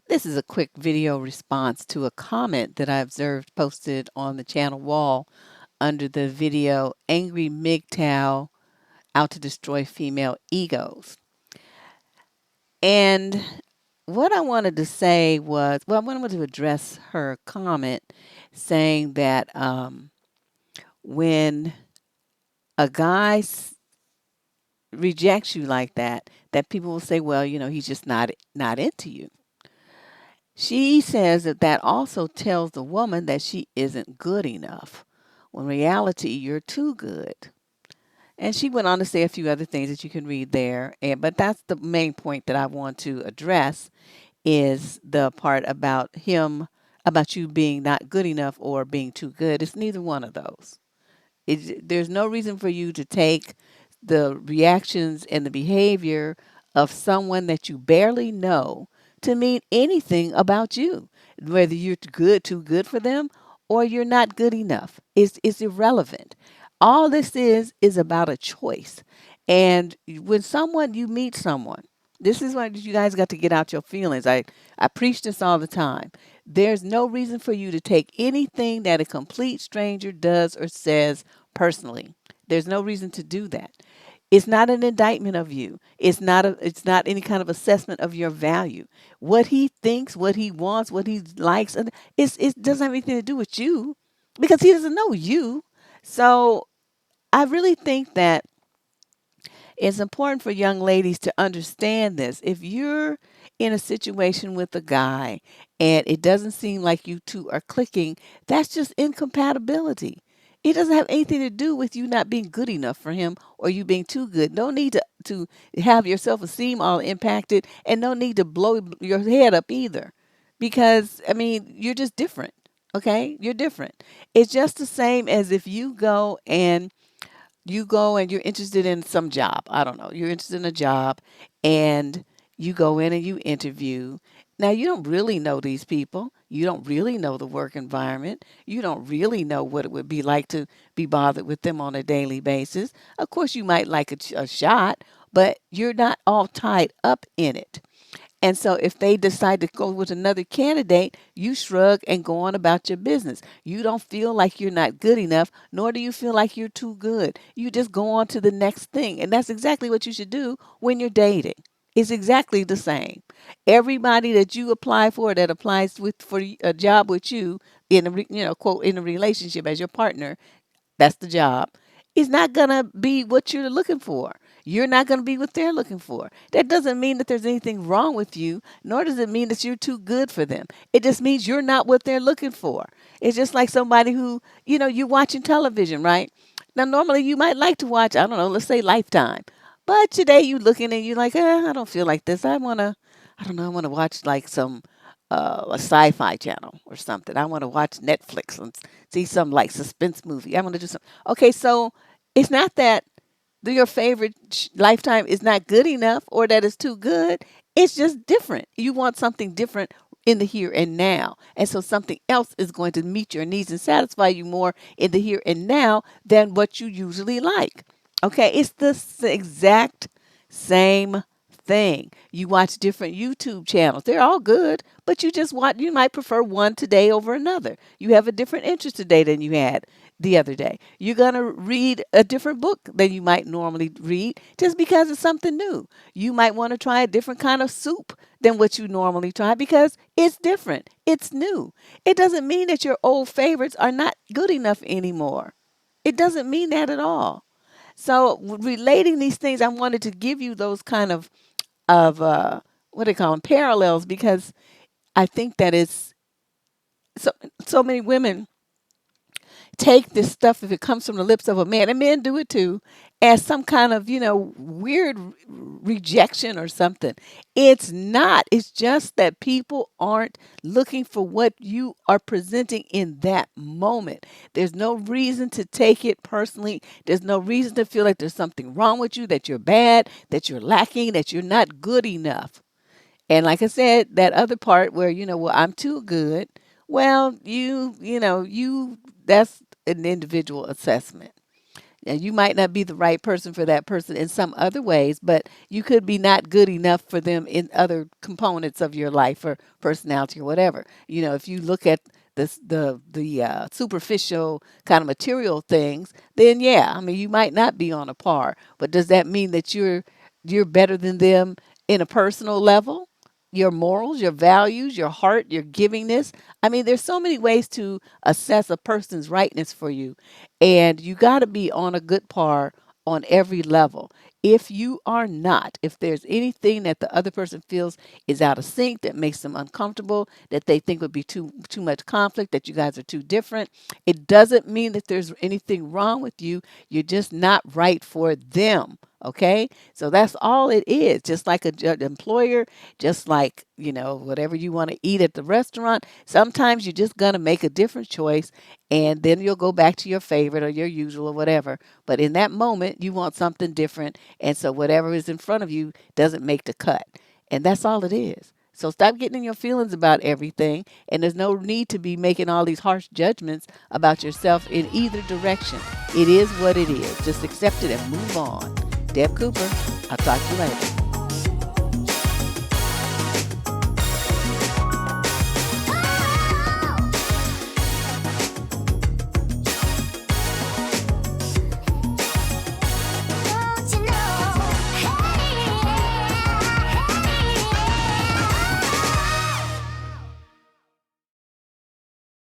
This is a quick video response to a comment that I observed posted on the channel wall under the video Angry MGTOW Out to Destroy Female Egos. And what I wanted to say was, well, I wanted to address her comment saying that when a guy rejects you like that, that people will say, well, he's just not into you. She says that that also tells the woman that she isn't good enough, when in reality you're too good. And she went on to say a few other things that you can read there. But that's the main point that I want to address, is the part about you being not good enough or being too good. It's neither one of those. There's no reason for you to take the reactions and the behavior of someone that you barely know to mean anything about you, whether you're too good for them, or you're not good enough. It's irrelevant. All this is about a choice. And when you meet someone, this is why you guys got to get out your feelings. I preach this all the time. There's no reason for you to take anything that a complete stranger does or says personally. There's no reason to do that. It's not an indictment of you. It's not any kind of assessment of your value. What he thinks, what he wants, what he likes, and it doesn't have anything to do with you, because he doesn't know you. So I really think that it's important for young ladies to understand this. If you're in a situation with a guy and it doesn't seem like you two are clicking, that's just incompatibility. It doesn't have anything to do with you not being good enough for him or you being too good. No need to have your self esteem all impacted, and no need to blow your head up either. Because, I mean, you're just different. Okay? You're different. It's just the same as if you go and you're interested in some job. I don't know. You're interested in a job and you go in and you interview. Now, you don't really know these people. You don't really know the work environment. You don't really know what it would be like to be bothered with them on a daily basis. Of course, you might like a shot, but you're not all tied up in it. And so if they decide to go with another candidate, you shrug and go on about your business. You don't feel like you're not good enough, nor do you feel like you're too good. You just go on to the next thing. And that's exactly what you should do when you're dating. It's exactly the same. Everybody that you apply for, that applies for a job with you in quote, in a relationship as your partner, that's the job, is not going to be what you're looking for. You're not going to be what they're looking for. That doesn't mean that there's anything wrong with you, nor does it mean that you're too good for them. It just means you're not what they're looking for. It's just like somebody who, you're watching television, right? Now, normally you might like to watch, I don't know, let's say Lifetime. But today you looking and you're like, I don't feel like this. I don't know, I want to watch like some a sci-fi channel or something. I want to watch Netflix and see some like suspense movie. I want to do some. Okay, so it's not that your favorite Lifetime is not good enough or that it's too good. It's just different. You want something different in the here and now. And so something else is going to meet your needs and satisfy you more in the here and now than what you usually like. Okay, it's the exact same thing. You watch different YouTube channels. They're all good, but you might prefer one today over another. You have a different interest today than you had the other day. You're going to read a different book than you might normally read just because it's something new. You might want to try a different kind of soup than what you normally try because it's different. It's new. It doesn't mean that your old favorites are not good enough anymore. It doesn't mean that at all. So relating these things, I wanted to give you those kind of what do they call them, parallels, because I think that it's so many women take this stuff if it comes from the lips of a man, and men do it too, as some kind of, weird rejection or something. It's not. It's just that people aren't looking for what you are presenting in that moment. There's no reason to take it personally. There's no reason to feel like there's something wrong with you, that you're bad, that you're lacking, that you're not good enough. And like I said, that other part where, well, I'm too good. Well, that's an individual assessment. And you might not be the right person for that person in some other ways, but you could be not good enough for them in other components of your life or personality or whatever. If you look at the superficial kind of material things, then yeah, I mean, you might not be on a par. But does that mean that you're better than them in a personal level? Your morals, your values, your heart, your givingness. I mean, there's so many ways to assess a person's rightness for you, and you got to be on a good par on every level. If you are not, if there's anything that the other person feels is out of sync, that makes them uncomfortable, that they think would be too much conflict, that you guys are too different, it doesn't mean that there's anything wrong with you. You're just not right for them. Okay, so that's all it is. Just like an employer, just like, whatever you want to eat at the restaurant, sometimes you're just going to make a different choice, and then you'll go back to your favorite or your usual or whatever. But in that moment, you want something different. And so whatever is in front of you doesn't make the cut. And that's all it is. So stop getting in your feelings about everything. And there's no need to be making all these harsh judgments about yourself in either direction. It is what it is. Just accept it and move on. Deb Cooper, I'll talk to you later.